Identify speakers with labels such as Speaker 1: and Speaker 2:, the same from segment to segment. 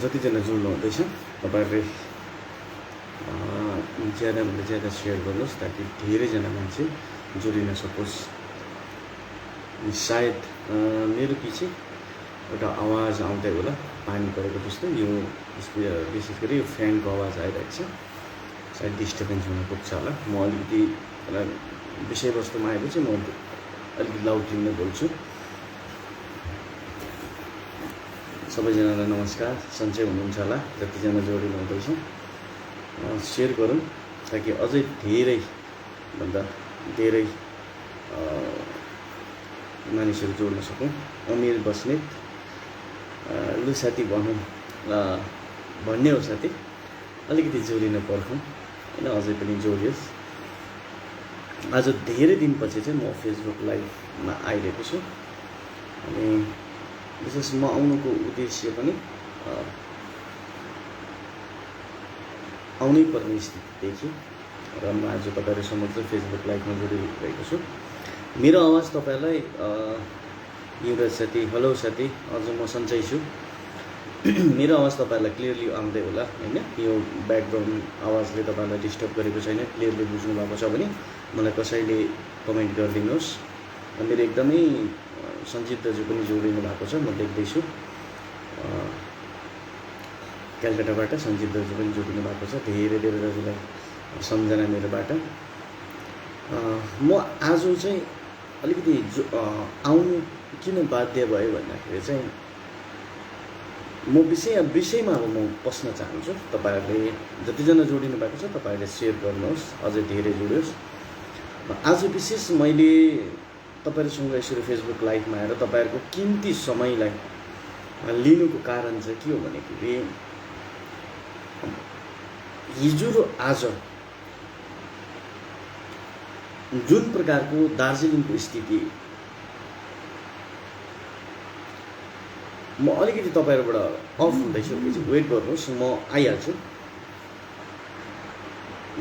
Speaker 1: जतिजना जोड्नु हुँदैछ तपाईँहरूले ज्यादाभन्दा ज्यादा सेयर गर्नुहोस् ताकि धेरैजना मान्छे जोडिन सकोस्। सायद मेरो पछि एउटा आवाज आउँदै होला पानी परेको जस्तो। यो विशेष गरी यो फ्यानको आवाज आइरहेको छ, सायद डिस्टर्बेन्स हुन पुग्छ होला। म अलिकति विषयवस्तुमा आएपछि म अलिकति लाउडली नै बोल्छु। सबैजनालाई नमस्कार, सन्चै हुनुहुन्छ होला। जतिजना जोडिनु हुँदैछ सेयर गरौँ ताकि अझै धेरैभन्दा धेरै मानिसहरू जोड्न सकौँ। अमीर बस्नेत लु साथी भनौँ भन्ने हो साथी, अलिकति जोडिन पर्खौँ होइन, अझै पनि जोडियोस्। आज धेरै दिनपछि चाहिँ म फेसबुक लाइभमा आइरहेको छु अनि विशेष म आउनुको उद्देश्य पनि आउनै पर्ने स्थितिदेखि र म आज तपाईँहरू समक्ष फेसबुक लाइभमा जोडिरहेको छु। मेरो आवाज तपाईँलाई युवराज साथी, हेलो साथी, अझ म सन्चै छु। मेरो आवाज तपाईँहरूलाई क्लियरली आउँदै होला होइन। यो ब्याकग्राउन्ड आवाजले तपाईँलाई डिस्टर्ब गरेको छैन, क्लियरली बुझ्नु भएको छ भने मलाई कसैले कमेन्ट गरिदिनुहोस्। मेरो एकदमै सञ्जीव दाजु पनि जोडिनु भएको छ, म देख्दैछु। कलकत्ताबाट सञ्जीव दाजु पनि जोडिनु भएको छ। धेरै धेरै दाजुलाई सम्झना मेरोबाट। म आज चाहिँ अलिकति आउनु किन बाध्य भयो भन्दाखेरि चाहिँ म विषयमा अब म पस्न चाहन्छु। तपाईँहरूले जतिजना जोडिनु भएको छ तपाईँहरूले सेयर गर्नुहोस्, अझै धेरै जोडियोस्। आज विशेष मैले तपाईँहरूसँग यसरी फेसबुक लाइभमा आएर तपाईँहरूको किम्ती समयलाई लिनुको कारण चाहिँ के हो भनेखेरि हिजो र आज जुन प्रकारको दार्जिलिङको स्थिति, म अलिकति तपाईँहरूबाट अफ हुँदैछु, वेट गर्नुहोस्, म आइहाल्छु।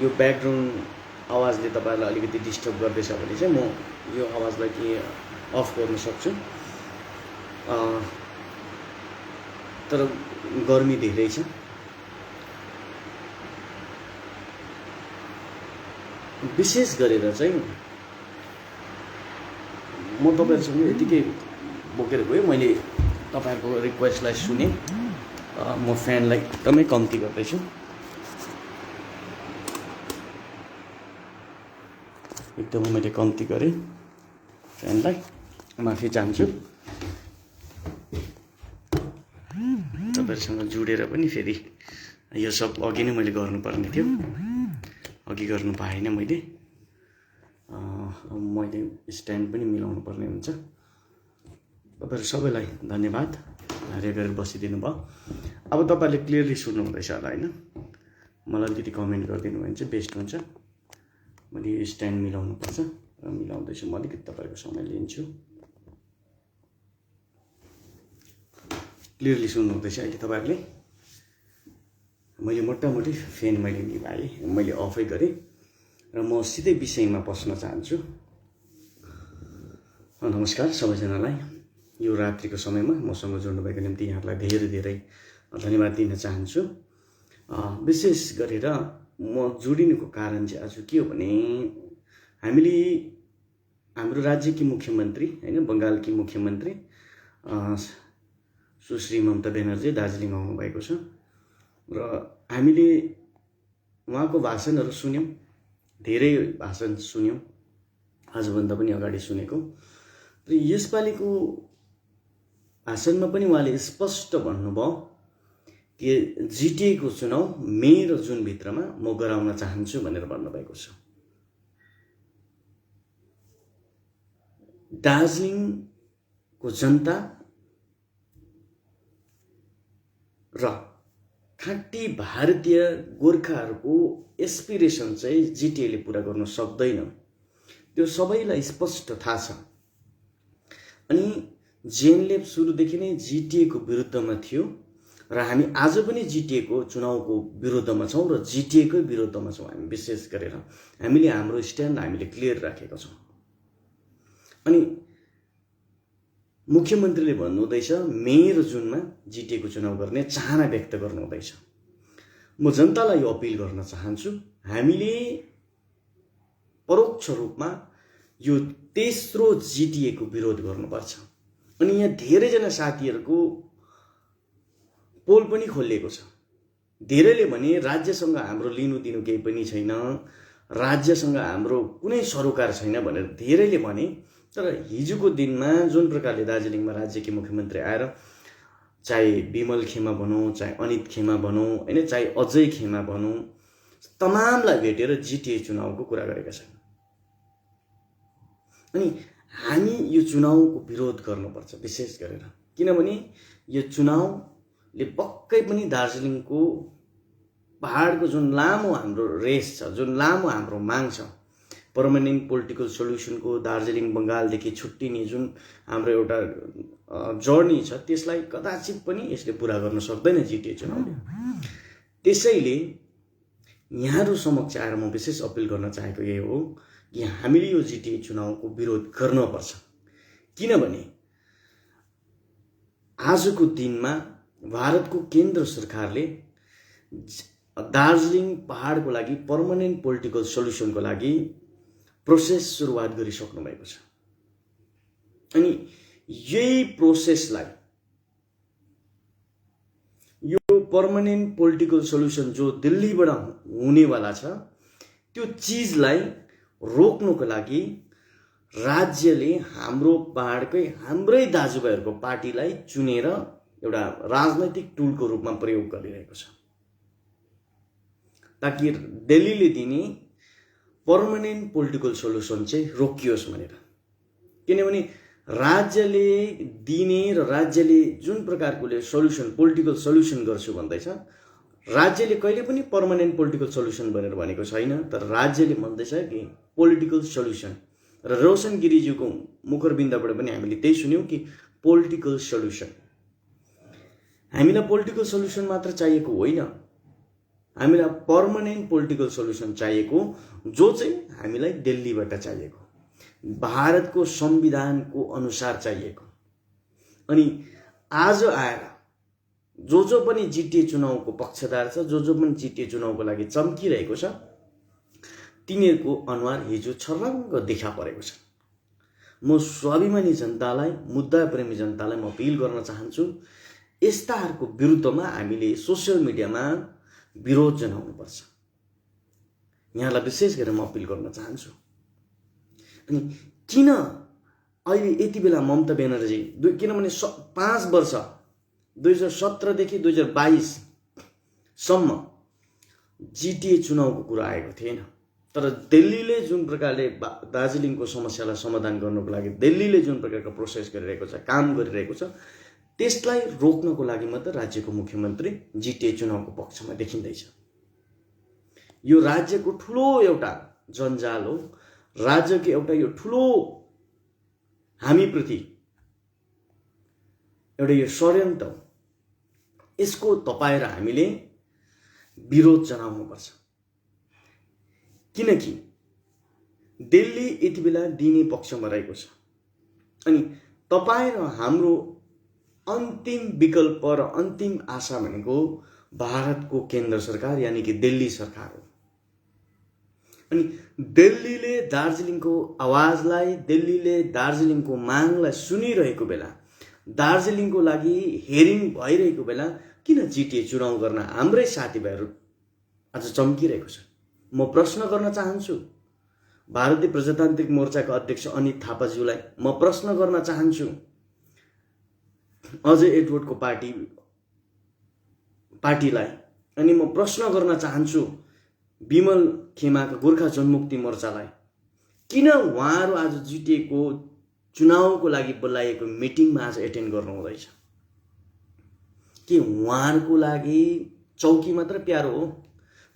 Speaker 1: यो ब्याकग्राउन्ड आवाजले तपाईँहरूलाई अलिकति डिस्टर्ब गर्दैछ भने चाहिँ म यो आवाजलाई के अफ गर्न सक्छु। तर गर्मी धेरै छ। विशेष गरेर चाहिँ म तपाईँहरूसँग यतिकै बोकेर गएँ। मैले तपाईँहरूको रिक्वेस्टलाई सुने, म फ्यानलाई एकदमै कम्ती गर्दैछु। एकदमै मैले कम्ती गरेँ फ्यानलाई, माफी चाहन्छु। तपाईँहरूसँग जोडेर पनि फेरि यो सब अघि नै मैले गर्नुपर्ने थियो, अघि गर्नु पाएन मैले स्ट्यान्ड पनि मिलाउनु पर्ने हुन्छ। तपाईँहरू सबैलाई धन्यवाद रेगेर बसिदिनु भयो। अब तपाईँहरूले क्लियरली सुन्नुहुँदैछ होला होइन। मलाई अलिकति कमेन्ट गरिदिनु भयो भने चाहिँ बेस्ट हुन्छ। मैले स्ट्यान्ड मिलाउनु पर्छ र मिलाउँदैछु। म अलिकति तपाईँहरूको समय लिन्छु। क्लियरली सुन्नुहुँदैछ अहिले तपाईँहरूले। मैले मोटामोटी फ्यान मैले निभाएँ, मैले अफै गरेँ र म सिधै विषयमा पस्न चाहन्छु। नमस्कार सबैजनालाई। यो रात्रिको समयमा मसँग जोड्नुभएको निम्ति यहाँहरूलाई धेरै धेरै धन्यवाद दिन चाहन्छु। विशेष गरेर म जोडिनुको कारण चाहिँ आज के हो भने हामीले हाम्रो राज्यकी मुख्यमन्त्री होइन, बङ्गालकी मुख्यमन्त्री सुश्री ममता ब्यानर्जी दार्जिलिङ आउनुभएको छ र हामीले उहाँको भाषणहरू सुन्यौँ, धेरै भाषण सुन्यौँ, आजभन्दा पनि अगाडि सुनेको। र यसपालिको भाषणमा पनि उहाँले स्पष्ट भन्नुभयो कि जिटिएको चुनाव मे र जुनभित्रमा म गराउन चाहन्छु भनेर भन्नुभएको छ। दार्जिलिङको जनता र खाँटी भारतीय गोर्खाहरूको एस्पिरेसन चाहिँ जिटिएले पुरा गर्न सक्दैन, त्यो सबैलाई स्पष्ट थाहा छ। अनि जेएनएलएफ सुरुदेखि नै जिटिएको विरुद्धमा थियो र हामी आज पनि जिटिएको चुनावको विरुद्धमा छौँ र जिटिएकै विरुद्धमा छौँ। हामी विशेष गरेर हामीले हाम्रो स्ट्यान्ड हामीले क्लियर राखेका छौँ। अनि मुख्यमन्त्रीले भन्नुहुँदैछ मे र जुनमा जिटिएको चुनाव गर्ने चाहना व्यक्त गर्नुहुँदैछ। म जनतालाई यो अपिल गर्न चाहन्छु, हामीले परोक्ष रूपमा यो तेस्रो जिटिएको विरोध गर्नुपर्छ। अनि यहाँ धेरैजना साथीहरूको पोल पनि खोलिएको छ। धेरैले भने राज्यसँग हाम्रो लिनु दिनु केही पनि छैन, राज्यसँग हाम्रो कुनै सरोकार छैन भनेर धेरैले भने। तर हिजोको दिनमा जुन प्रकारले दार्जिलिङमा राज्यकी मुख्यमन्त्री आएर चाहे विमल खेमा भनौँ, चाहे अनित खेमा भनौँ, होइन, चाहे अजय खेमा भनौँ, तमामलाई भेटेर जिटिए चुनावको कुरा गरेका छन्। अनि हामी यो चुनावको विरोध गर्नुपर्छ विशेष गरेर, किनभने यो चुनावले पक्कै पनि दार्जिलिङको पहाडको जुन लामो हाम्रो रेस छ, जुन लामो हाम्रो माग छ, पर्मानेन्ट पोलिटिकल सोल्युसनको, दार्जिलिङ बङ्गालदेखि छुट्टिने जुन हाम्रो एउटा जर्नी छ, त्यसलाई कदाचित पनि यसले पुरा गर्न सक्दैन जिटिए चुनावले। त्यसैले यहाँहरू समक्ष आएर म विशेष अपिल गर्न चाहेको यही हो कि हामीले यो जिटिए चुनावको विरोध गर्नुपर्छ। किनभने आजको दिनमा भारतको केन्द्र सरकारले दार्जिलिङ पहाडको लागि पर्मानेन्ट पोलिटिकल सोल्युसनको लागि प्रोसेस सुरुवात गरिसक्नु भएको छ। अनि यही प्रोसेसलाई, यो पर्मानेन्ट पोलिटिकल सोल्युसन जो दिल्लीबाट हुनेवाला छ, त्यो चिजलाई रोक्नुको लागि राज्यले हाम्रो पहाडकै हाम्रै दाजुभाइहरूको पार्टीलाई चुनेर एउटा राजनैतिक टुलको रूपमा प्रयोग गरिरहेको छ, ताकि दिल्लीले दिने पर्मानेन्ट पोलिटिकल सोल्युसन चाहिँ रोकियोस् भनेर। किनभने राज्यले दिने र राज्यले जुन प्रकारकोले सोल्युसन, पोलिटिकल सोल्युसन गर्छु भन्दैछ, राज्यले कहिले पनि पर्मानेन्ट पोलिटिकल सोल्युसन भनेर भनेको छैन। तर राज्यले भन्दैछ कि पोलिटिकल सोल्युसन, र रोशन गिरिज्यूको मुखरबिन्दबाट पनि हामीले त्यही सुन्यौँ कि पोलिटिकल सोल्युसन। हामीलाई पोलिटिकल सोल्युसन मात्र चाहिएको होइन, हामीलाई पर्मानेन्ट पोलिटिकल सोल्युसन चाहिएको, जो चाहिँ हामीलाई दिल्लीबाट चाहिएको, भारतको संविधानको अनुसार चाहिएको। अनि आज आएर जो पनि जिटिए चुनावको पक्षधार छ, जो पनि जिटिए चुनावको लागि चम्किरहेको छ, तिनीहरूको अनुहार हिजो छर्लङ्ग देखा परेको छ। म स्वाभिमानी जनतालाई, मुद्दा प्रेमी जनतालाई म अपिल गर्न चाहन्छु, यस्ताहरूको विरुद्धमा हामीले सोसियल मिडियामा विरोध जनाउनुपर्छ। यहाँलाई विशेष गरेर म अपिल गर्न चाहन्छु। अनि किन अहिले यति बेला ममता ब्यानर्जी, किनभने 5 वर्ष 2017 देखि 2022 सम्म जिटिए चुनावको कुरा आएको थिएन। तर दिल्लीले जुन प्रकारले दार्जिलिङको समस्यालाई समाधान गर्नको लागि दिल्लीले जुन प्रकारको प्रोसेस गरिरहेको छ, काम गरिरहेको छ, त्यसलाई रोक्नको लागि मात्र राज्यको मुख्यमन्त्री जिटिए चुनावको पक्षमा देखिँदैछ। यो राज्यको ठुलो एउटा जन्जाल हो, राज्यको एउटा यो ठुलो हामीप्रति एउटा यो षड्यन्त्र हो। यसको तपाईएर हामीले विरोध जनाउनुपर्छ। किनकि दिल्ली यति बेला दिने पक्षमा रहेको छ। अनि तपाईँ र हाम्रो अन्तिम विकल्प र अन्तिम आशा भनेको भारतको केन्द्र सरकार यानी कि दिल्ली सरकार हो। अनि दिल्लीले दार्जिलिङको आवाजलाई, दिल्लीले दार्जिलिङको मागलाई सुनिरहेको बेला, दार्जिलिङको लागि हेरिङ भइरहेको बेला किन जिटिए चुनाव गर्न हाम्रै साथीभाइहरू आज चम्किरहेको छ? म प्रश्न गर्न चाहन्छु भारतीय प्रजातान्त्रिक मोर्चाका अध्यक्ष अनित थापाज्यूलाई, म प्रश्न गर्न चाहन्छु अजय एडवर्डको पार्टीलाई, अनि म प्रश्न गर्न चाहन्छु विमल खेमाका गोर्खा जनमुक्ति मोर्चालाई, किन उहाँहरू आज जिटिएको चुनावको लागि बोलाइएको मिटिङमा आज एटेन्ड गर्नु हुँदैछ? के उहाँहरूको लागि चौकी मात्र प्यारो हो?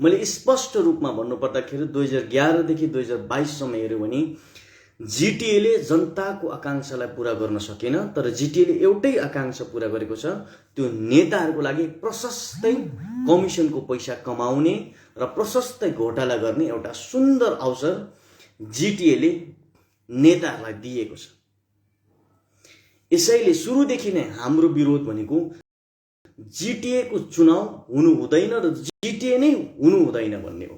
Speaker 1: मैले स्पष्ट रूपमा भन्नुपर्दाखेरि 2011 देखि 2022 सम्म हेऱ्यो भने जिटिएले जनताको आकांक्षालाई पूरा गर्न सकेन। तर जिटिएले एउटै आकांक्षा पूरा गरेको छ, त्यो नेताहरूको लागि प्रशस्तै कमिसनको पैसा कमाउने र प्रशस्तै घोटाला गर्ने एउटा सुन्दर अवसर जिटिएले नेताहरूलाई दिएको छ। यसैले सुरुदेखि नै हाम्रो विरोध भनेको जिटिए को चुनाव हुनु हुँदैन र जिटिए नै हुनु हुँदैन भन्ने हो।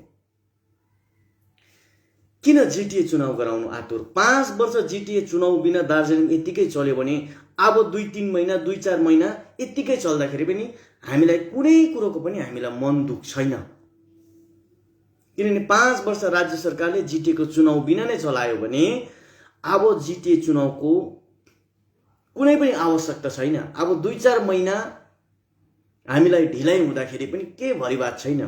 Speaker 1: किन जिटिए चुनाव गराउनु आतुर? 5 वर्ष जिटिए चुनाव बिना दार्जिलिङ यतिकै चल्यो भने अब 2-3 महिना 2-4 महिना यतिकै चल्दाखेरि पनि हामीलाई कुनै कुरोको पनि हामीलाई मन दुख छैन। किनभने 5 वर्ष राज्य सरकारले जिटिए को चुनाव बिना नै चलायो भने अब जिटिए चुनावको कुनै पनि आवश्यकता छैन। अब 2-4 महिना हामीलाई ढिलाइ हुँदाखेरि पनि के भरिबात छैन।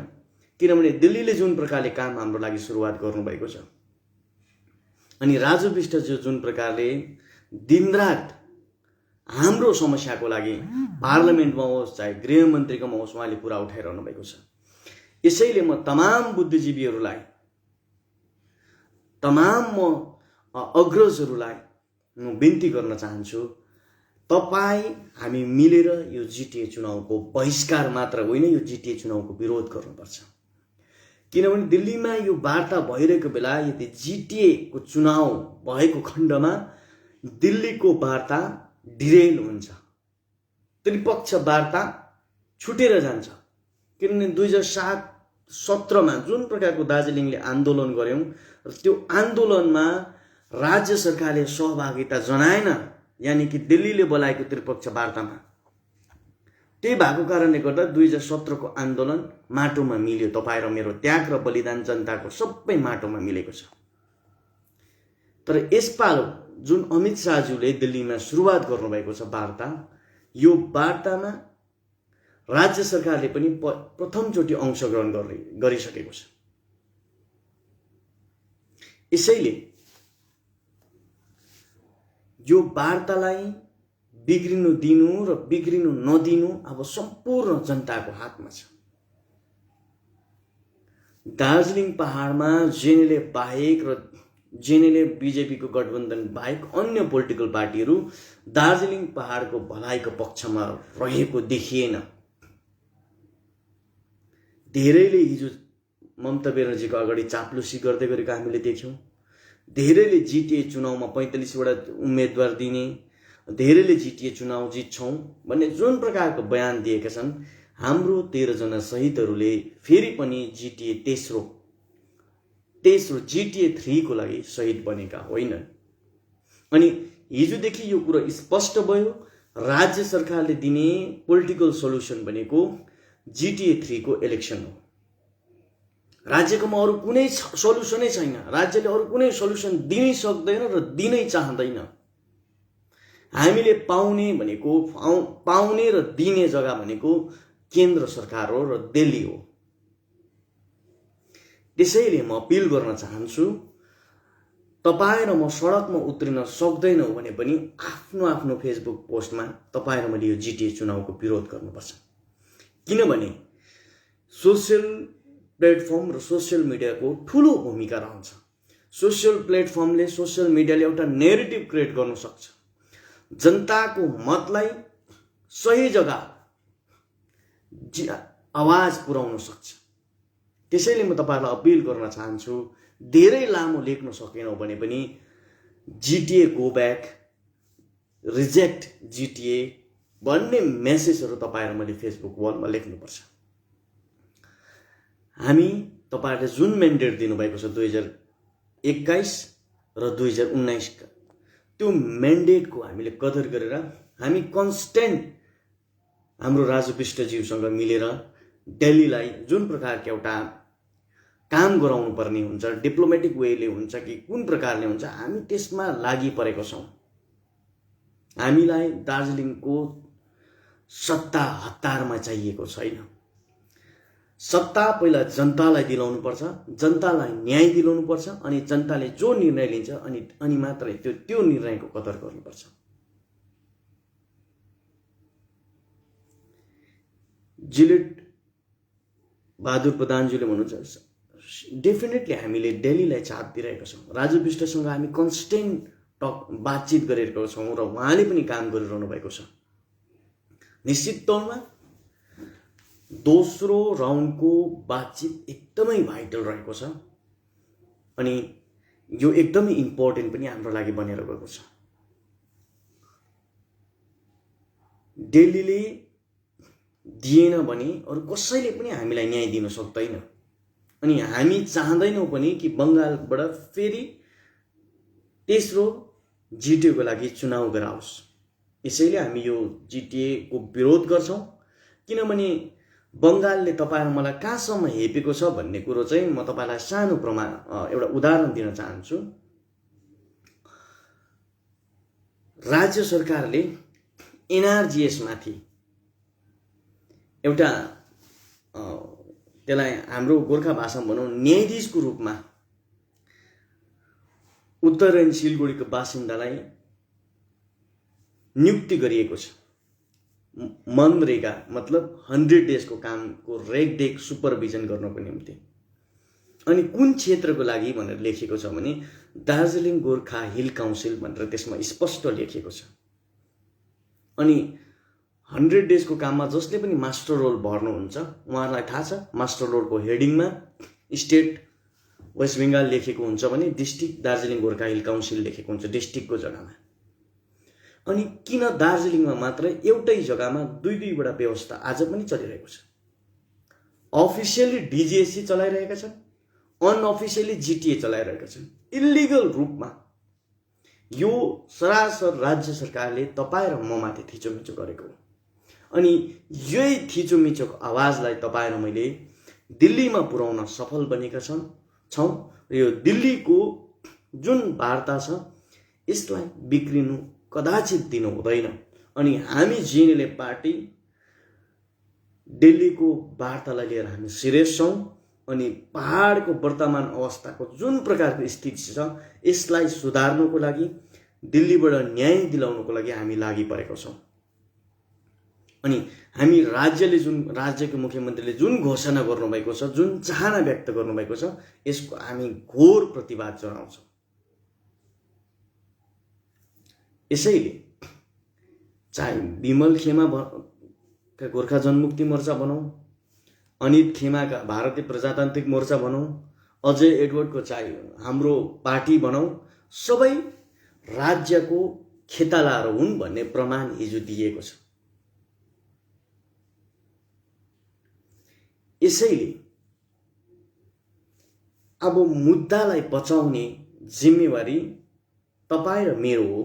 Speaker 1: किनभने दिल्लीले जुन प्रकारले काम हाम्रो लागि सुरुवात गर्नुभएको छ अनि राजु विष्ट जुन प्रकारले दिनरात हाम्रो समस्याको लागि पार्लियामेन्टमा होस् चाहे गृहमन्त्रीकोमा होस् उहाँले कुरा उठाइरहनु भएको छ। यसैले म तमाम बुद्धिजीवीहरूलाई तमाम अग्रजहरूलाई म बिन्ती गर्न चाहन्छु, तपाईँ हामी मिलेर यो जिटिए चुनावको बहिष्कार मात्र होइन यो जिटिए चुनावको विरोध गर्नुपर्छ। किनभने दिल्लीमा यो वार्ता भइरहेको बेला यदि जिटिए को चुनाव भएको खण्डमा दिल्लीको वार्ता डिरेल हुन्छ, त्रिपक्ष वार्ता छुटेर जान्छ। किनभने 2017 मा जुन प्रकारको दार्जिलिङले आन्दोलन गर्यौं र त्यो आन्दोलनमा राज्य सरकारले सहभागिता जनाएन, यानी कि दिल्लीले बोलाएको त्रिपक्ष वार्तामा। त्यही भएको कारणले गर्दा 2017 को आन्दोलन माटोमा मिल्यो। तपाईं र मेरो त्याग र बलिदान जनताको सबै माटोमा मिलेको छ। तर यसपालो जुन अमित शाहज्यूले दिल्लीमा सुरुवात गर्नुभएको छ वार्ता, यो वार्तामा राज्य सरकारले पनि प्रथमचोटि अंशग्रहण गरिसकेको छ। यसैले यो वार्तालाई बिग्रिनु दिनु र बिग्रिनु नदिनु अब सम्पूर्ण जनताको हातमा छ। दार्जिलिङ पहाडमा जेएनएलए बाहेक र जेएनएलए बीजेपी को गठबन्धन बाहेक अन्य पोलिटिकल पार्टीहरू दार्जिलिङ पहाडको भलाइको पक्षमा रहेको देखिएन। धेरैले हिजो ममता बेनर्जीको अगाडि चाप्लुसी गर्दै गरेको हामीले देख्यौं। धेरैले जिटिए चुनावमा 45 वटा उम्मेदवार दिने, धेरैले जिटिए चुनाव जित्छौं भन्ने जुन प्रकारको बयान दिएका छन्, हाम्रो 13 जना शहीदहरूले फेरि पनि जिटिए तेस्रो जिटिए 3 को लागि शहीद बनेका होइनन्। अनि हिजोदेखि यो कुरा स्पष्ट भयो, राज्य सरकारले दिने पोलिटिकल सोलुसन भनेको जिटिए 3 को इलेक्सन हो। राज्यकोमा अरु कुनै सोलुसनै छैन। राज्यले अरु कुनै सोलुसन दिनै सक्दैन र दिनै चाहदैन। हामीले पाउने भनेको पाउने र दिने जग्गा भनेको केन्द्र सरकार हो र दिल्ली हो। त्यसैले म अपील गर्न चाहन्छु, तपाईं र म सडकमा उत्रिन सक्दैनौ भने पनि आफ्नो आफ्नो फेसबुक पोस्टमा तपाईं र मैले यो जिटिए चुनावको विरोध गर्नुपर्छ। किनभने सोशल प्लेटफर्म र सोशल मिडियाको ठूलो भूमिका रहन्छ। सोशल प्लेटफर्मले सोशल मिडियाले एउटा नेरेटिभ क्रिएट गर्न सक्छ, जनताको मतलाई सही जग्गा आवाज पुर्याउन सक्छ। त्यसैले म तपाईहरुलाई अपील गर्न चाहन्छु, धेरै लामो लेख्न सकेनौ भने पनि जिटिए गो ब्याक, रिजेक्ट जिटिए भन्ने मेसेजहरु तपाईहरु मैले फेसबुक वलमा लेख्नुपर्छ। हामी तपाईहरुले जुन म्यान्डेट दिनुभएको छ 2021 र 2019 का, त्यो म्यान्डेटको हामीले कदर गरेर हामी कन्स्टेन्ट हाम्रो राजु विष्टज्यूसँग मिलेर दिल्लीलाई जुन प्रकारको एउटा काम गराउनु पर्ने हुन्छ, डिप्लोमेटिक वेले हुन्छ कि कुन प्रकारले हुन्छ, हामी त्यसमा लागि परेको छौं। हामीलाई दार्जिलिङको सत्ता हतारमा चाहिएको छैन। सत्ता पहिला जनतालाई दिलाउनु पर्छ, जनतालाई न्याय दिलाउनु पर्छ, अनि जनताले जो निर्णय लिन्छ अनि मात्रै त्यो निर्णयको कदर गर्नुपर्छ। जिलेट बहादुर प्रधानज्यूले भन्नुहुन्छ, डेफिनेटली हामीले दिल्लीलाई चाप दिइरहेका छौं। राजु विष्टसँग हामी कन्स्टेन्ट बातचित गरिरहेका छौं र उहाँले पनि काम गरिरहनु भएको छ। निश्चित तौरमा दोस्रो राउन्डको बातचित एकदमै भाइटल रहेको छ अनि यो एकदमै इम्पोर्टेन्ट पनि हाम्रो लागि बनेर गएको छ। दिल्लीले दिएन भने अरू कसैले पनि हामीलाई न्याय दिन सक्दैन। अनि हामी चाहँदैनौँ पनि कि बङ्गालबाट फेरि तेस्रो जिटिएको लागि चुनाव गराओस्। यसैले हामी यो जिटिएको विरोध गर्छौँ, किनभने बङ्गालले तपाईँ मलाई कहाँसम्म हेपेको छ भन्ने कुरो चाहिँ म तपाईँलाई सानो एउटा उदाहरण दिन चाहन्छु। राज्य सरकारले एनआरजिएस माथि एउटा त्यसलाई हाम्रो गोर्खा भाषामा भनौँ न्यायाधीशको रूपमा उत्तरेन सिलगढीको बासिन्दालाई नियुक्ति गरिएको छ। मनरेगा मतलब 100 डेजको कामको रेखदेख सुपरभिजन गर्नको निम्ति। अनि कुन क्षेत्रको लागि भनेर लेखिएको छ भने दार्जिलिङ गोर्खा हिल काउन्सिल भनेर त्यसमा स्पष्ट लेखिएको छ। अनि 100 डेजको काममा जसले पनि मास्टर रोल भर्नुहुन्छ उहाँहरूलाई थाहा छ, मास्टर रोलको हेडिङमा स्टेट वेस्ट बेङ्गाल लेखेको हुन्छ भने district Darjeeling Gorkha hill council लेखेको हुन्छ डिस्ट्रिक्टको जग्गामा। अनि किन दार्जिलिङमा मात्र एउटै जग्गामा दुईवटा व्यवस्था आज पनि चलिरहेको छ? अफिसियली डिजिएससी चलाइरहेका छन्, अनअफिसियली जिटिए चलाइरहेका छन् इलिगल रूपमा। यो सरासर राज्य सरकारले तपाईँ र म माथि थिचोमिचो गरेको हो। अनि यही थिचोमिचोको आवाजलाई तपाईँ र मैले दिल्लीमा पुर्याउन सफल बनेका छौँ। यो दिल्लीको जुन वार्ता छ यसलाई बिग्रिनु कदाचित दिनु हुँदैन। अनि हामी जिएनएलए पार्टी दिल्लीको वार्तालाई लिएर हामी सिरियस छौँ। अनि पहाडको वर्तमान अवस्थाको जुन प्रकारको स्थिति छ यसलाई सुधार्नको लागि, दिल्लीबाट न्याय दिलाउनको लागि हामी लागि परेका छौँ। अनि हामी राज्यको मुख्यमन्त्रीले जुन घोषणा गर्नुभएको छ, जुन चाहना व्यक्त गर्नुभएको छ, यसको हामी घोर प्रतिवाद जनाउँछौँ। यसैले चाहे विमल खेमा गोर्खा जनमुक्ति मोर्चा भनौँ, अनित खेमाका भारतीय प्रजातान्त्रिक मोर्चा भनौँ, अजय एडवर्डको चाहे हाम्रो पार्टी भनौँ, सबै राज्यको खेतालाहरू हुन् भन्ने प्रमाण हिजो दिएको छ। यसैले अब मुद्दालाई बचाउने जिम्मेवारी तपाईँ र मेरो हो।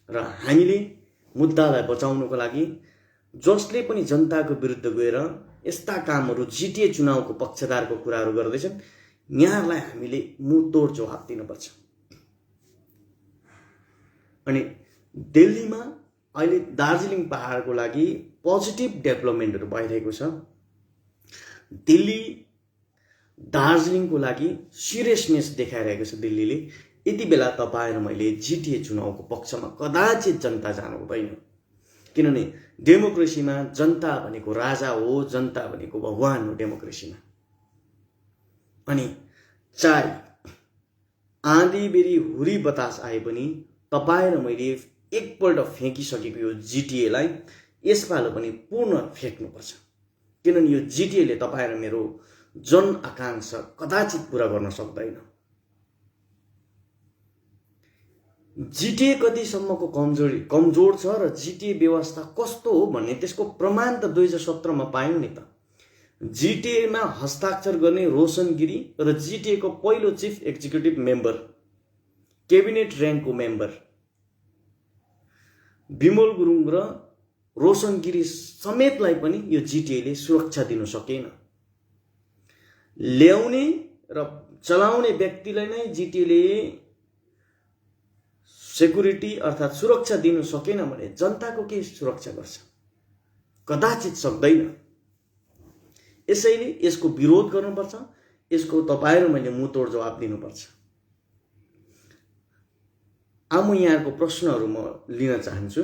Speaker 1: र हामीले मुद्दालाई बचाउनको लागि जसले पनि जनताको विरुद्ध गएर यस्ता कामहरू जिटिए चुनावको पक्षधारको कुराहरू गर्दैछन् यहाँहरूलाई हामीले मुतोड जवाफ दिनुपर्छ। अनि दिल्लीमा अहिले दार्जिलिङ पहाडको लागि पोजिटिभ डेभलपमेन्टहरू भइरहेको छ। दिल्ली दार्जिलिङको लागि सिरियसनेस देखाइरहेको छ दिल्लीले। यति बेला तपाईँ र मैले जिटिए चुनावको पक्षमा कदाचित जनता जानु हुँदैन, किनभने डेमोक्रेसीमा जनता भनेको राजा हो, जनता भनेको भगवान हो डेमोक्रेसीमा। अनि चाहे आँधी बेरी हुरी बतास आए पनि तपाईँ र मैले एकपल्ट फ्याँकिसकेको यो जिटिएलाई यसपालो पनि पुनः फ्याँक्नुपर्छ, किनभने यो जिटिएले तपाईँ र मेरो जन आकांक्षा कदाचित पूरा गर्न सक्दैन। जिटिए कतिसम्मको कमजोर छ र जिटिए व्यवस्था कस्तो हो भन्ने त्यसको प्रमाण त 2017 मा पायौँ नि त। जिटिएमा हस्ताक्षर गर्ने रोशन गिरी र जिटिएको पहिलो चिफ एक्जिक्युटिभ मेम्बर, क्याबिनेट र्याङ्कको मेम्बर विमल गुरुङ र रोशन गिरी समेतलाई पनि यो जिटिएले सुरक्षा दिन सकेन। ल्याउने र चलाउने व्यक्तिलाई नै जिटिएले सेक्युरिटी अर्थात् सुरक्षा दिन सकेन भने जनताको के सुरक्षा गर्छ? कदाचित सक्दैन। यसैले यसको विरोध गर्नुपर्छ, यसको तपाईँ र मैले मुतोड जवाब दिनुपर्छ। अब म यहाँको प्रश्नहरू म लिन चाहन्छु।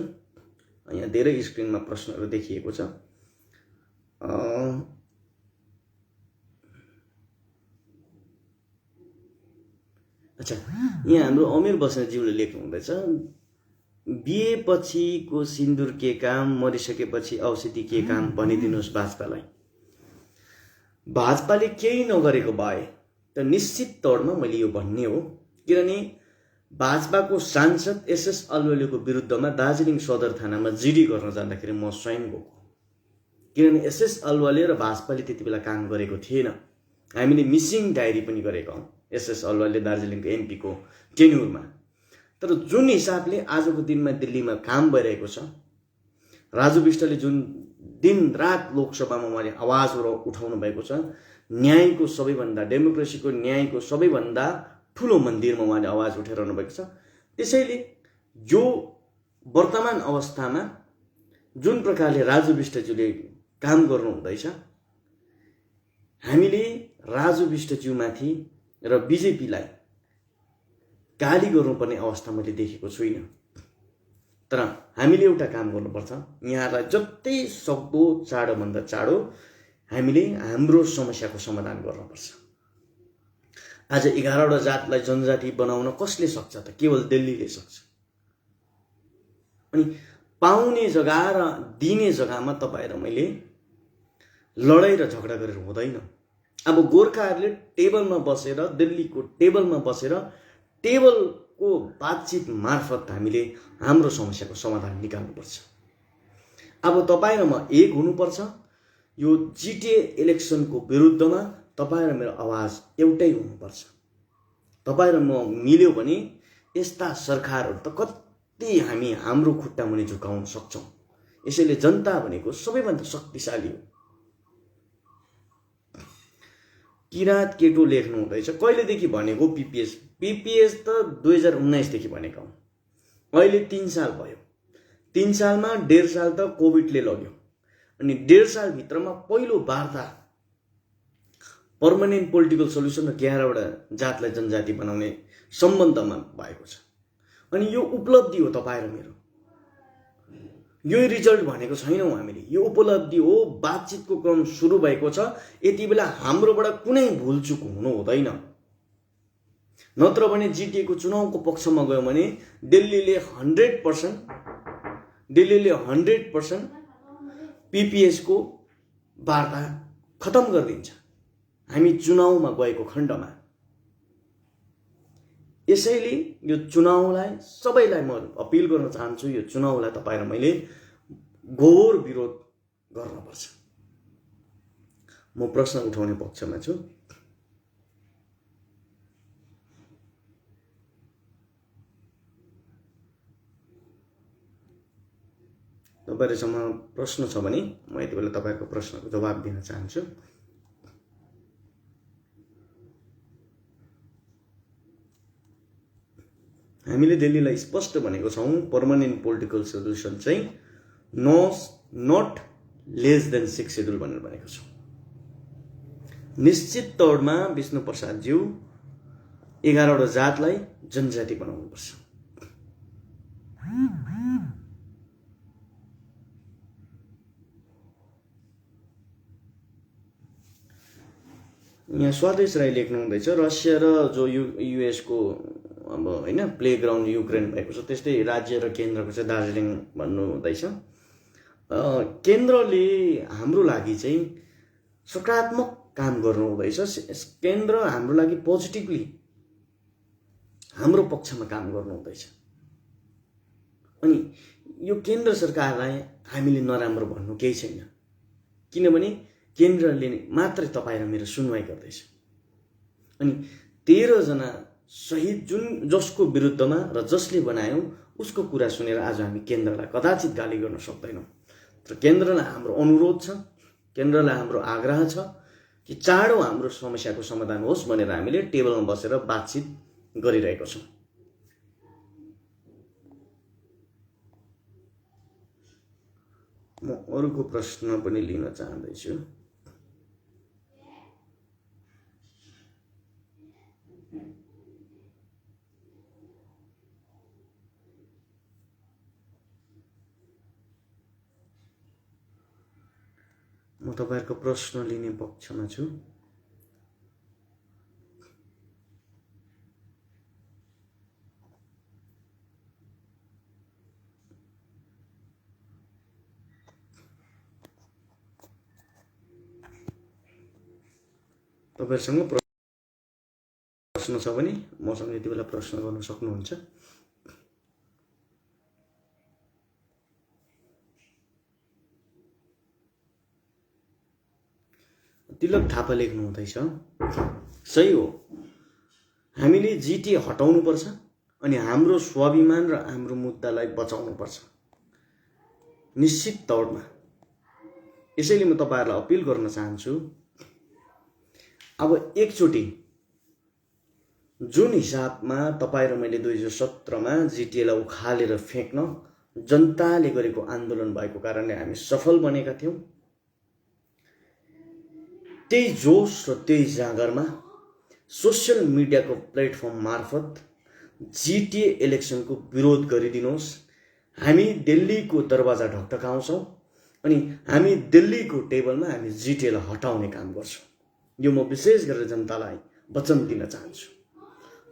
Speaker 1: यहाँ धेरै स्क्रिनमा प्रश्नहरू देखिएको छ। अच्छा, यहाँ हाम्रो अमीर बस्नेतज्यूले लेख्नु हुँदैछ, बिहे पछिको सिन्दुर के काम, मरिसकेपछि औषधि के काम भनिदिनुहोस् भाजपालाई। भाजपाले केही नगरेको भए त निश्चित तौरमा मैले यो भन्ने हो, किनभने भाजपाको सांसद एसएस अलवेलीको विरुद्धमा दार्जिलिङ सदर थानामा जिडी गर्न जाँदाखेरि म स्वयं गएको, किनभने एसएस अलवाले र भाजपाले त्यति बेला काम गरेको थिएन। हामीले मिसिङ डायरी पनि गरेका हौँ एसएस अलवाले दार्जिलिङको एमपीको टेन्युरमा। तर जुन हिसाबले आजको दिनमा दिल्लीमा काम भइरहेको छ, राजु विष्टले जुन दिन रात लोकसभामा उहाँले आवाज उठाउनु भएको छ, न्यायको सबैभन्दा, डेमोक्रेसीको न्यायको सबैभन्दा ठुलो मन्दिरमा उहाँले आवाज उठाइरहनु भएको छ। त्यसैले यो वर्तमान अवस्थामा जुन प्रकारले राजु विष्टज्यूले काम गर्नुहुँदैछ, हामीले राजु विष्टज्यूमाथि र बिजेपीलाई गाली गर्नुपर्ने अवस्था मैले देखेको छुइनँ। तर हामीले एउटा काम गर्नुपर्छ, यहाँलाई जति सक्दो चाँडोभन्दा चाँडो हामीले हाम्रो समस्याको समाधान गर्नुपर्छ। आज 11वटा जातलाई जनजाति बनाउन कसले सक्छ त? केवल दिल्लीले सक्छ। अनि पाउने जग्गा र दिने जग्गामा तपाईँ र मैले लडाई र झगडा गरेर हुँदैन। अब गोर्खाहरूले टेबलमा बसेर, दिल्लीको टेबलमा बसेर, टेबलको बातचित मार्फत हामीले हाम्रो समस्याको समाधान निकाल्नुपर्छ। अब तपाईँ र म एक हुनुपर्छ। यो जिटिए इलेक्सनको विरुद्धमा तपाईँ र मेरो आवाज एउटै हुनुपर्छ। तपाईँ र म मिल्यो भने यस्ता सरकारहरू त कति हामी हाम्रो खुट्टा मुनि झुकाउन सक्छौँ। यसैले जनता भनेको सबैभन्दा शक्तिशाली हो। किराँत केटो लेख्नु हुँदैछ, कहिलेदेखि भनेको पिपिएस त 2019 देखि भनेको हौ। अहिले 3 साल भयो। 3 सालमा 1.5 साल त कोभिडले लग्यो। अनि 1.5 सालभित्रमा पहिलो वार्ता पर्मानेन्ट पोलिटिकल सोल्युसन र 11वटा जातलाई जनजाति बनाउने सम्बन्धमा भएको छ। अनि यो उपलब्धि हो तपाईँ र मेरो। यो रिजल्ट भनेको छैनौँ हामीले, यो उपलब्धि हो। बातचितको क्रम सुरु भएको छ। यति बेला हाम्रोबाट कुनै भुलचुक हुनु हुँदैन। नत्र भने जिटिएको चुनावको पक्षमा गयो भने दिल्लीले 100% पिपिएसको वार्ता खतम गरिदिन्छ हामी चुनावमा गएको खण्डमा। यसैले यो चुनावलाई सबैलाई म अपिल गर्न चाहन्छु, यो चुनावलाई तपाईँ र मैले घोर विरोध गर्नुपर्छ। म प्रश्न उठाउने पक्षमा छु। तपाईहरुसँग प्रश्न छ भने म यति बेला तपाईहरुको प्रश्नको जवाब दिन चाहन्छु। हामीले दिल्लीलाई स्पष्ट भनेको छौं, पर्मानेन्ट पोलिटिकल सोल्युसन चाहिँ नट लेस देन 6 शेड्युल भनेर भनेको छौं। निश्चित तौरमा विष्णु प्रसाद ज्यू 11वटा जातलाई जनजाति बनाउनुपर्छ। यहाँ स्वदेश राई लेख्नु हुँदैछ, रसिया र जो युएस को अब हैन प्लेग्राउन्ड युक्रेन भएको छ, त्यस्तै राज्य र केन्द्रको चाहिँ दार्जिलिङ भन्नु हुँदैछ। केन्द्रले हाम्रो लागि चाहिँ सकारात्मक काम गर्नु हुँदैछ। केन्द्र हाम्रो लागि पोजिटिभली हाम्रो पक्षमा काम गर्नु हुँदैछ। अनि यो केन्द्र सरकारलाई हामीले नराम्रो भन्नु केही छैन, किनभने केन्द्रले मात्रै तपाईँ र मेरो सुनवाई गर्दैछ। अनि 13 जना शहीद जसको विरुद्धमा र जसले बनायो उसको कुरा सुनेर आज हामी केन्द्रलाई कदाचित गाली गर्न सक्दैनौँ। तर केन्द्रलाई हाम्रो अनुरोध छ, केन्द्रलाई हाम्रो आग्रह छ कि चाँडो हाम्रो समस्याको समाधान होस् भनेर हामीले टेबलमा बसेर बातचित गरिरहेका छौँ। म अरूको प्रश्न पनि लिन चाहन्दैछु। म तपाईहरुको प्रश्न लिने पक्षमा छु। तपाईहरुसँग प्रश्न छ भने मसँग यति बेला प्रश्न गर्न सक्नुहुन्छ। तिलक थापा लेख्नु हुँदैछ, सही हो, हामीले जिटिए हटाउनुपर्छ अनि हाम्रो स्वाभिमान र हाम्रो मुद्दालाई बचाउनुपर्छ निश्चित तौरमा। यसैले म तपाईहरुलाई अपिल गर्न चाहन्छु, अब एकचोटि जुन हिसाबमा तपाई र मैले 2017 मा जिटिएलाई उखालेर फेक्न जनताले गरेको आन्दोलन भएको कारणले हामी सफल बनेका थियौं, त्यही जोश र त्यही जागरमा सोशल मिडियाको प्लेटफर्म मार्फत जिटिए इलेक्सनको विरोध गरिदिनुहोस्। हामी दिल्लीको दरवाजा ढकढकाउँछौं अनि हामी दिल्लीको टेबलमा हामी जिटिएलाई हटाउने काम गर्छौं। यो म विशेष गरेर जनतालाई वचन दिन चाहन्छु।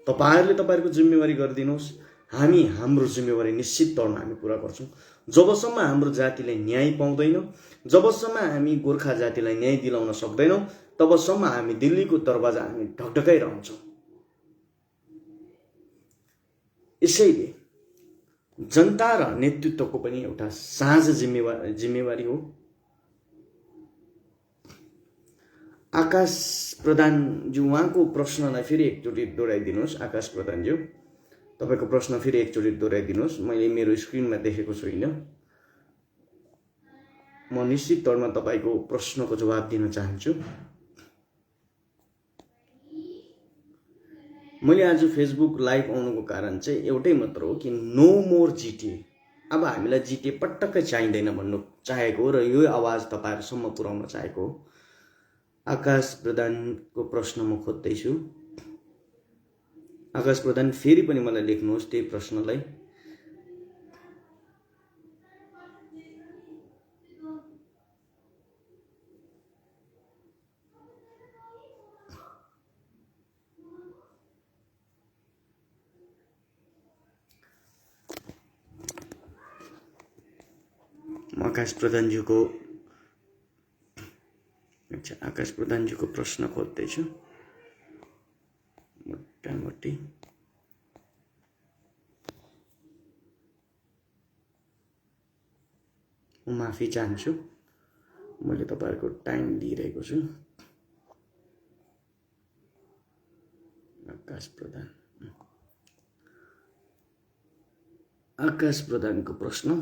Speaker 1: तपाईहरुले तपाईहरुको जिम्मेवारी गरिदिनुहोस्, हामी हाम्रो जिम्मेवारी निश्चित तौरमा हामी पूरा गर्छौं। जबसम्म हाम्रो जातिले न्याय पाउँदैन, जबसम्म हामी गोर्खा जातिलाई न्याय दिलाउन सक्दैनौं, तबसम्म हामी दिल्लीको दरवाजा हामी ढकढकाइरहन्छौं। यसैले जनता र नेतृत्वको पनि एउटा साझा जिम्मेवारी हो। आकाश प्रधानज्यू, उहाँको प्रश्नलाई फेरि एकचोटि दोहोऱ्याइदिनुहोस्। आकाश प्रधानज्यू, तपाईको प्रश्न फेरि एकचोटि दोहोऱ्याइदिनुहोस्। मैले मेरो स्क्रिनमा देखेको छुइन। म निश्चित तौरमा तपाईको प्रश्नको जवाब दिन चाहन्छु। मैले आज फेसबुक लाइभ आउनुको कारण चाहिँ एउटै मात्र हो कि नो मोर जिटिए। अब हामीलाई जिटिए पटक्कै चाहिँदैन भन्नु चाहेको र यो आवाज तपाईहरुसम्म पुर्याउन चाहेको हो। आकाश प्रधानको प्रश्न म खोज्दैछु। आकाश प्रधान, फेरि पनि मलाई लेख्नुहोस् त्यही प्रश्नलाई। आकाश प्रधानज्यूको प्रश्न खोज्दैछु मोटामोटी। म माफी चाहन्छु, मैले तपाईहरुको टाइम लिइरहेको छु। आकाश प्रधानको प्रश्न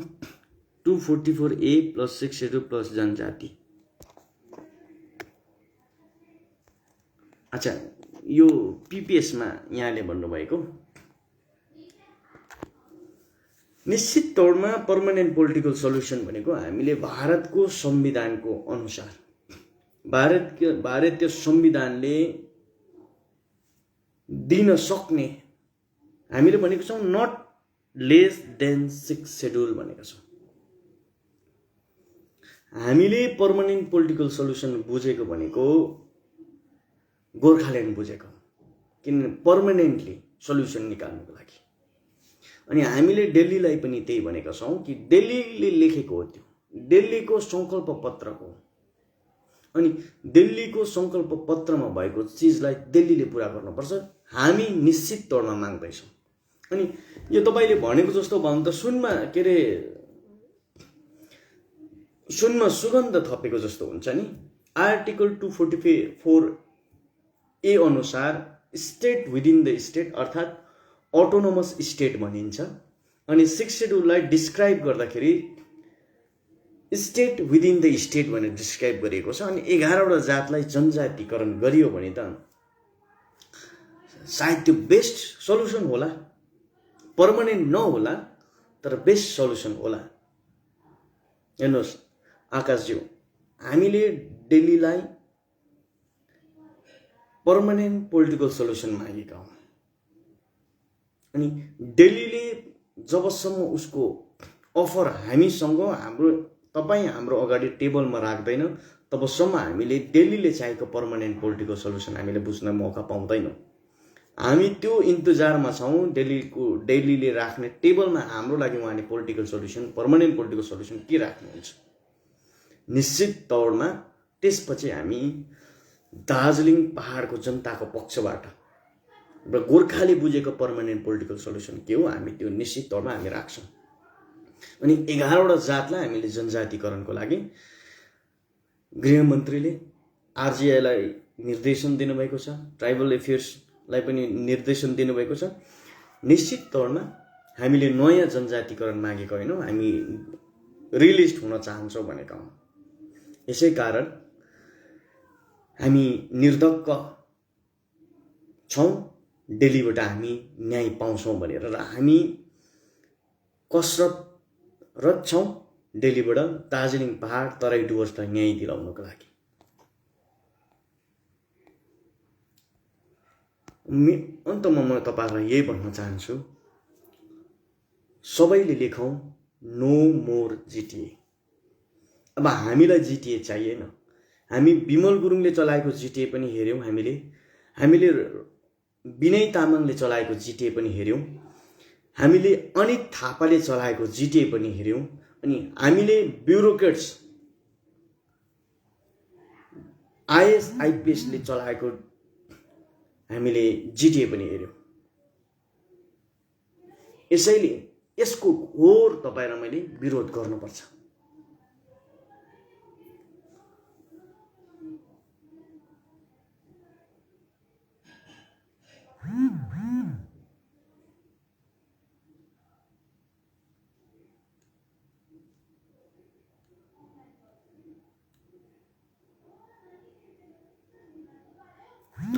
Speaker 1: 244A + 6 शेड्युल प्लस जनजाति। अच्छा, यो पीपीएस मा यहाँले भन्नुभएको निश्चित तौरमा पर्मानेन्ट पोलिटिकल सल्युसन भनेको हामीले भारतको संविधानको अनुसार भारतीय संविधानले दिन सक्ने हामीले भनेको छौं नट लेस देन 6 शेड्युल भनेको छौं। हामीले पर्मानेन्ट पोलिटिकल सल्युसन बुझेको भनेको गोर्खाल्यान्ड बुझेको, किन पर्मानेन्टली सल्युसन निकाल्नको लागि। अनि हामीले दिल्लीलाई पनि त्यही भनेका छौं कि दिल्लीले लेखेको हो, त्यो दिल्लीको संकल्प पत्रको, अनि दिल्लीको संकल्प पत्रमा भएको चीजलाई दिल्लीले पूरा गर्नुपर्छ। हामी निश्चित तौरमा माग्दैछौं। अनि यो तपाईले भनेको जस्तो भन्नु त सुनमा के रे सुनमा सुगन्ध थपेको जस्तो हुन्छ नि। आर्टिकल 244A अनुसार स्टेट विदिन द स्टेट अर्थात अटोनोमस स्टेट भनिन्छ। अनि 6 शेड्युललाई डिस्क्राइब गर्दाखेरि स्टेट विदिन द स्टेट भनेर डिस्क्राइब गरिएको छ। अनि 11 वटा जातलाई जनजातिकरण गरियो भने त सायद त्यो बेस्ट सल्युसन होला। पर्मानेन्ट नहोला तर बेस्ट सल्युसन होला। हेर्नुहोस् आकाशज्यू, हामीले दिल्लीलाई पर्मानेन्ट पोलिटिकल सल्युसन मागेका हौं। अनि दिल्लीले जबसम्म उसको अफर हामीसँग हाम्रो अगाडि टेबलमा राख्दैन तबसम्म हामीले दिल्लीले चाहेको पर्मानेन्ट पोलिटिकल सल्युसन हामीले बुझ्न मौका पाउँदैनौं। हामी त्यो इन्तजारमा छौं दिल्लीले राख्ने टेबलमा हाम्रो लागि उहाँले political solution permanent political solution के राख्नुहुन्छ। निश्चित तौरमा त्यसपछि हामी दार्जिलिङ पहाडको जनताको पक्षबाट र गोर्खाले बुझेको पर्मानेन्ट पोलिटिकल सल्युसन के हो हामी त्यो निश्चित तौरमा हामी राख्छौँ। अनि 11वटा जातलाई हामीले जनजातिकरणको लागि गृहमन्त्रीले आरजीआईलाई निर्देशन दिनुभएको छ, ट्राइबल एफेयर्सलाई पनि निर्देशन दिनुभएको छ। निश्चित तौरमा हामीले नयाँ जनजातिकरण मागेको होइनौँ, हामी रिलिस्ट हुन चाहन्छौँ भनेका हौँ। यसै कारण हामी निर्धक्क छौँ दिल्लीबाट हामी न्याय पाउँछौँ भनेर, र हामी कसरतरत छौँ दिल्लीबाट दार्जिलिङ पहाड तराई डुवर्सलाई न्याय दिलाउनको लागि। अन्तमा म तपाईँहरूलाई यही भन्न चाहन्छु, सबैले लेखौँ नो मोर जिटिए। अब हामीलाई जिटिए चाहिएन। हामी विमल गुरुङले चलाएको जिटिए पनि हेऱ्यौँ, हामीले विनय तामाङले चलाएको जिटिए पनि हेऱ्यौँ, हामीले अनित थापाले चलाएको जिटिए पनि हेऱ्यौँ, अनि हामीले ब्युरोक्रेट्स आइएस आइपिएसले चलाएको हामीले जिटिए पनि हेऱ्यौँ। यसैले यसको घोर तपाईँ र मैले विरोध गर्नुपर्छ।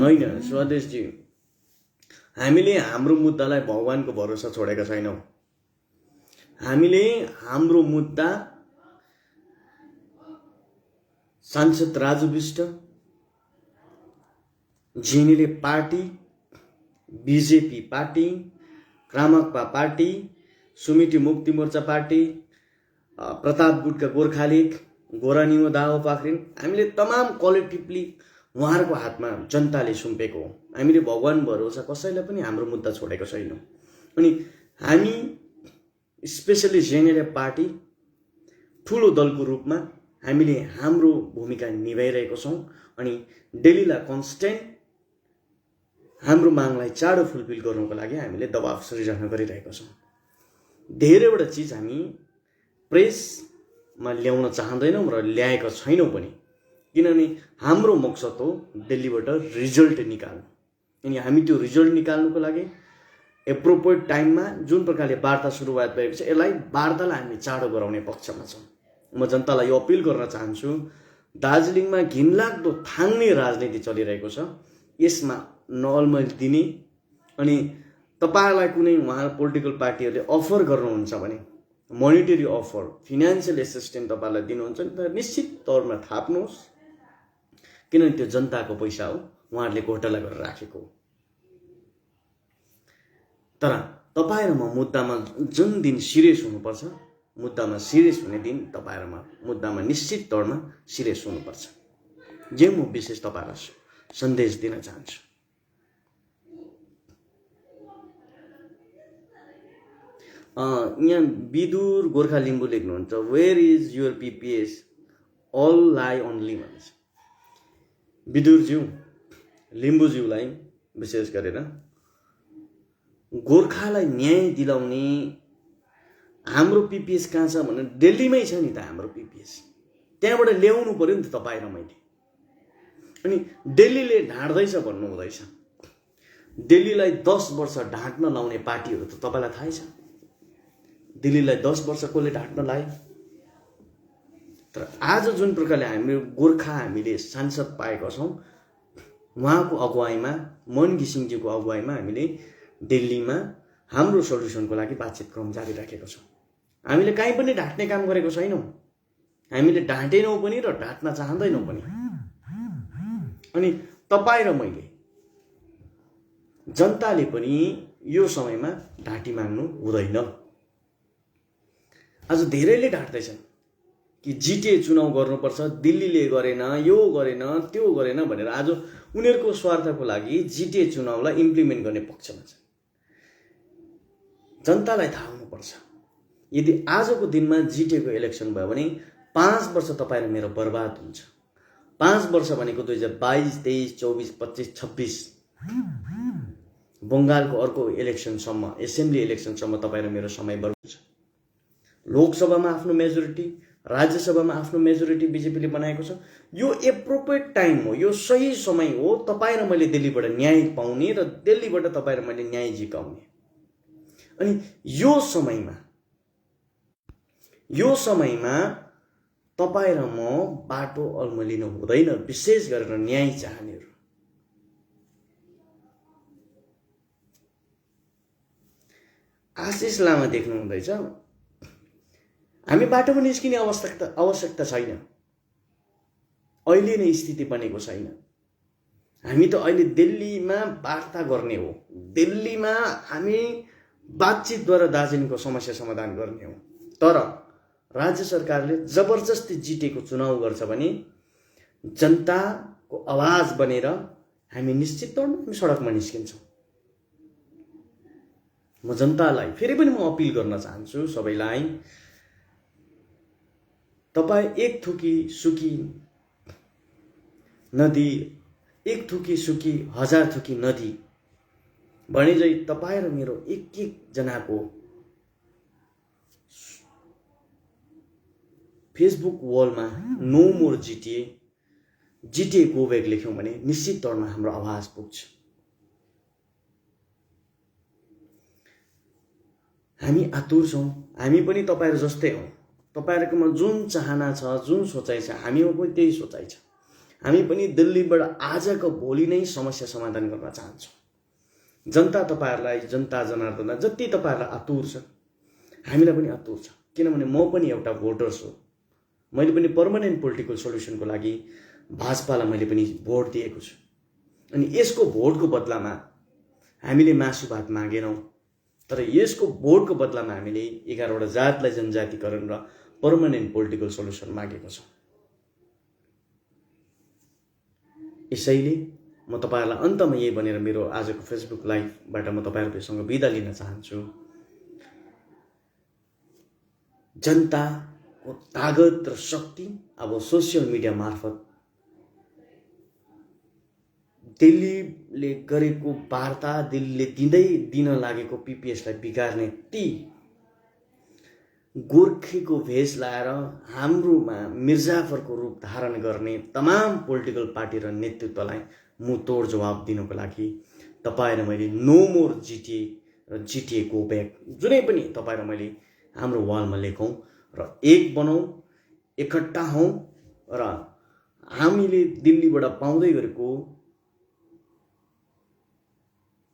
Speaker 1: होइन स्वदेशजी, हामीले हाम्रो मुद्दालाई भगवानको भरोसा छोडेका छैनौँ। हामीले हाम्रो मुद्दा सांसद राजु विष्ट, झिनेले पार्टी, बिजेपी पार्टी, क्रामकपा पार्टी, सुमिति मुक्ति मोर्चा पार्टी, प्रताप गुटका गोर्खा लीग, गोरा निमो दाहो पाखरिन, हामीले तमाम कलेक्टिभली उहाँहरूको हातमा जनताले सुम्पेको हो। हामीले भगवान भरोसा कसैलाई पनि हाम्रो मुद्दा छोडेको छैनौँ। अनि हामी स्पेसली जेनेरेल पार्टी ठुलो दलको रूपमा हामीले हाम्रो भूमिका निभाइरहेको छौँ। अनि दिल्लीलाई कन्स्टेन्ट हाम्रो मागलाई चाँडो फुलफिल गर्नको लागि हामीले दबाव सृजना गरिरहेका छौँ। धेरैवटा चिज हामी प्रेसमा ल्याउन चाहँदैनौँ र ल्याएका छैनौँ पनि, किनभने हाम्रो मकसद हो दिल्लीबाट रिजल्ट निकाल्नु। अनि हामी त्यो रिजल्ट निकाल्नुको लागि एप्रोप्रिएट टाइममा जुन प्रकारले वार्ता सुरुवात भएको छ, यसलाई वार्तालाई हामी चाँडो गराउने पक्षमा छौँ। म जनतालाई यो अपिल गर्न चाहन्छु, दार्जिलिङमा घिनलाग्दो थाङ्ने राजनीति चलिरहेको छ, यसमा नलमल दिने अनि तपाईँहरूलाई कुनै उहाँ पोलिटिकल पार्टीहरूले अफर गर्नुहुन्छ भने मोनिटरी अफर, फिनान्सियल एसिस्टेन्ट तपाईँहरूलाई दिनुहुन्छ नि त निश्चित तौरमा थाप्नुहोस्, किनभने त्यो जनताको पैसा हो, उहाँहरूले घोटाला गरेर राखेको हो। तर तपाईँ र म मुद्दामा जुन दिन सिरियस हुनुपर्छ, मुद्दामा सिरियस हुने दिन तपाईँ र म मुद्दामा निश्चित तौरमा सिरियस हुनुपर्छ। जे म विशेष तपाईँलाई सन्देश दिन चाहन्छु। यहाँ विदुर गोर्खा लिम्बू लेख्नुहुन्छ, वेयर इज युर पिपिएस, अल लाई ओन्ली भन्छ। विदुरज्यू, लिम्बूज्यूलाई विशेष गरेर गोर्खालाई न्याय दिलाउने हाम्रो पिपिएस कहाँ छ भने दिल्लीमै छ नि त हाम्रो पिपिएस, त्यहाँबाट ल्याउनु पर्यो नि त तपाईँ र मैले। अनि दिल्लीले ढाँट्दैछ भन्नु हुँदैछ, दिल्लीलाई 10 वर्ष ढाँट्न लाउने पार्टीहरू त तपाईँलाई थाहै छ। दिल्लीलाई 10 वर्ष कसले ढाँट्न लायो? तर आज जुन प्रकारले हामीले सांसद पाएका छौँ, उहाँको अगुवाईमा, मन घिसिङज्यूको अगुवाईमा हामीले दिल्लीमा हाम्रो सल्युसनको लागि बातचित क्रम जारी राखेको छौँ। हामीले कहीँ पनि ढाँट्ने काम गरेको छैनौँ, हामीले ढाँटेनौँ पनि र ढाँट्न चाहँदैनौँ पनि। अनि तपाईँ र मैले, जनताले पनि यो समयमा ढाँटी माग्नु हुँदैन। आज धेरैले ढाँट्दैछन् कि जिटिए चुनाव गर्नुपर्छ, दिल्लीले गरेन, यो गरेन, त्यो गरेन भनेर आज उनीहरूको स्वार्थको लागि जिटिए चुनावलाई इम्प्लिमेन्ट गर्ने पक्षमा छ। जनतालाई थाहा हुनुपर्छ, यदि आजको दिनमा जिटिएको इलेक्सन भयो भने 5 वर्ष तपाईँ र मेरो बर्बाद हुन्छ। 5 वर्ष भनेको 2022, 23, 24, 25, 26 बङ्गालको अर्को इलेक्सनसम्म, एसेम्ब्ली इलेक्सनसम्म तपाईँ र मेरो समय बर्बाद छ। लोकसभामा आफ्नो मेजोरिटी, राज्यसभामा आफ्नो मेजोरिटी बिजेपीले बनाएको छ। यो एप्रोप्रिएट टाइम हो, यो सही समय हो तपाईँ र मैले दिल्लीबाट न्याय पाउने र दिल्लीबाट तपाईँ र मैले न्याय जिकाउने। अनि यो समयमा तपाईँ र म बाटो अल्मलिनु हुँदैन, विशेष गरेर न्याय चाहनेहरू। आशिष लामा देख्नु हुँदैछ, हामी बाटोमा निस्किने आवश्यकता छैन। अहिले नै स्थिति बनेको छैन। हामी त अहिले दिल्लीमा वार्ता गर्ने हो, दिल्लीमा हामी बातचितद्वारा दार्जिलिङको समस्या समाधान गर्ने हो। तर राज्य सरकारले जबरजस्ती जितेको चुनाव गर्छ भने जनताको आवाज बनेर हामी निश्चित तौरमा हामी सडकमा निस्किन्छौँ। म जनतालाई फेरि पनि म अपिल गर्न चाहन्छु सबैलाई, तपाईँ एक थुकी सुकी नदी, एक थुकी सुकी हजार थुकी नदी भने चाहिँ तपाईँ र मेरो एक जनाको फेसबुक वलमा नो मोर जिटिए गो ब्याक लेख्यौँ भने निश्चित तौरमा हाम्रो आवाज पुग्छ। हामी आतुर छौँ, हामी पनि तपाईँहरू जस्तै हौँ। तपाईँहरूकोमा जुन चाहना छ, जुन सोचाइ छ, हामीमा पनि त्यही सोचाइ छ। हामी पनि दिल्लीबाट आजको भोलि नै समस्या समाधान गर्न चाहन्छौँ। जनता तपाईँहरूलाई, जनता जनार्दन जति तपाईँहरूलाई आतुर छ, हामीलाई पनि आतुर छ। किनभने म पनि एउटा भोटर छु। मैले पनि पर्मानेन्ट पोलिटिकल सोल्युसनको लागि भाजपालाई मैले पनि भोट दिएको छु। अनि यसको भोटको बदलामा हामीले मासु भात मागेनौँ, तर यसको भोटको बदलामा हामीले 11वटा जातलाई जनजातिकरण र पर्मानेन्ट पोलिटिकल सोल्युसन मागेको छौँ। यसैले म तपाईहरुलाई अन्तमा यही भनेर मेरो आजको फेसबुक लाइभबाट म तपाईहरुसँग बिदा लिन चाहन्छु। जनताको तागत र शक्ति अब सोशल मिडिया मार्फत दिल्लीले गरेको वार्ता, दिल्लीले दिन लागेको पीपीएसलाई बिगार्ने ती गोर्खेको भेष लाएर हाम्रोमा मिर्जाफरको रूप धारण गर्ने तमाम पोलिटिकल पार्टी र नेतृत्वलाई मुतोड जवाब दिनको लागि तपाईं र मैले नो मोर जिटिए र जिटिए गो ब्याक जुनै पनि तपाईं र मैले हाम्रो वालमा लेखौं र एक बनौं, एकट्ठा हौं र हामीले दिल्लीबाट पाउँदै गरेको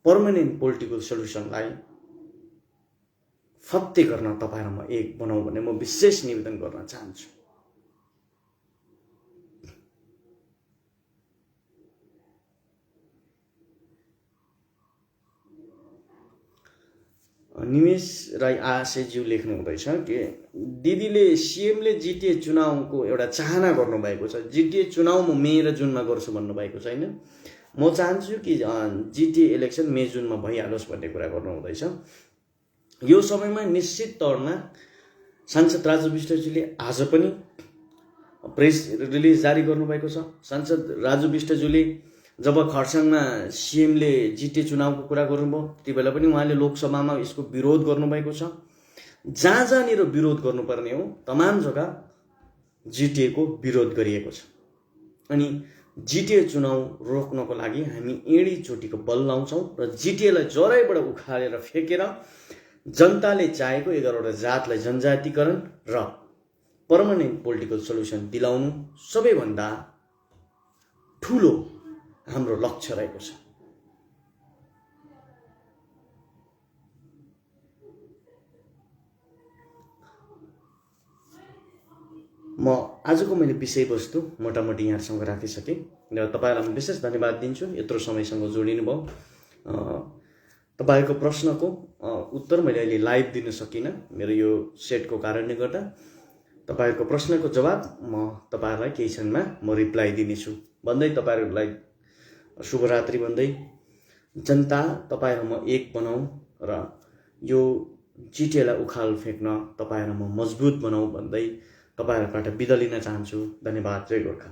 Speaker 1: पर्मानेन्ट पोलिटिकल सोल्युसनलाई फत्ते गर्न तपाईं र म एक बनाऊ भन्ने म विशेष निवेदन गर्न चाहन्छु। निमेश राई आशेज्यू लेख्नु हुँदैछ कि दिदीले सीएमले जिटिए चुनावको एउटा चाहना गर्नुभएको छ, जिटिए चुनाव म मे र जुनमा गर्छु भन्नुभएको छैन। म चाहन्छु कि जिटिए इलेक्सन मे जुनमा भइहालोस् भन्ने कुरा गर्नु हुँदैछ। यो समयमा निश्चित तौरमा सांसद राजु विष्टज्यूले आज पनि प्रेस रिलिज जारी गर्नुभएको छ। सांसद राजु विष्टज्यूले जब खरसाङमा सीएमले जिटिए चुनावको कुरा गर्नुभयो त्यति बेला पनि उहाँले लोकसभामा यसको विरोध गर्नुभएको छ। जहाँ जहाँनिर विरोध गर्नुपर्ने हो तमाम जग्गा जिटिए को विरोध गरिएको छ। अनि जिटिए चुनाव रोक्नको लागि हामी एडी चोटीको बल लाउँछौं र जिटिएलाई जरैबाट उखालेर फेकेर जनताले चाहेको 11वटा जातलाई जनजातिकरण र पर्मानेन्ट पोलिटिकल सोल्युसन दिलाउनु सबैभन्दा ठूलो हाम्रो लक्ष्य रहेको छ। म आजको मैले विषयवस्तु मोटामोटी यहाँसँग राखिसके र तपाईहरुलाई म विशेष धन्यवाद दिन्छु यत्रो समयसँग जोडिनु भयो। तपाईहरुको प्रश्नको उत्तर मैले अहिले लाइभ दिन सकिन मेरो यो सेटको कारणले गर्दा। तपाईहरुको प्रश्नको जवाब म तपाईहरुलाई केही क्षणमा म रिप्लाई दिनेछु भन्दै तपाईहरुलाई शुभरात्रि भन्दै जनता तपाईहरु म एक बनाऊ र यो जिटिएलाई उखाल फेक्न तपाईहरु म मजबुत बनाऊ भन्दै तपाईहरुबाट बिदा लिन चाहन्छु। धन्यवाद। जय गोर्खा।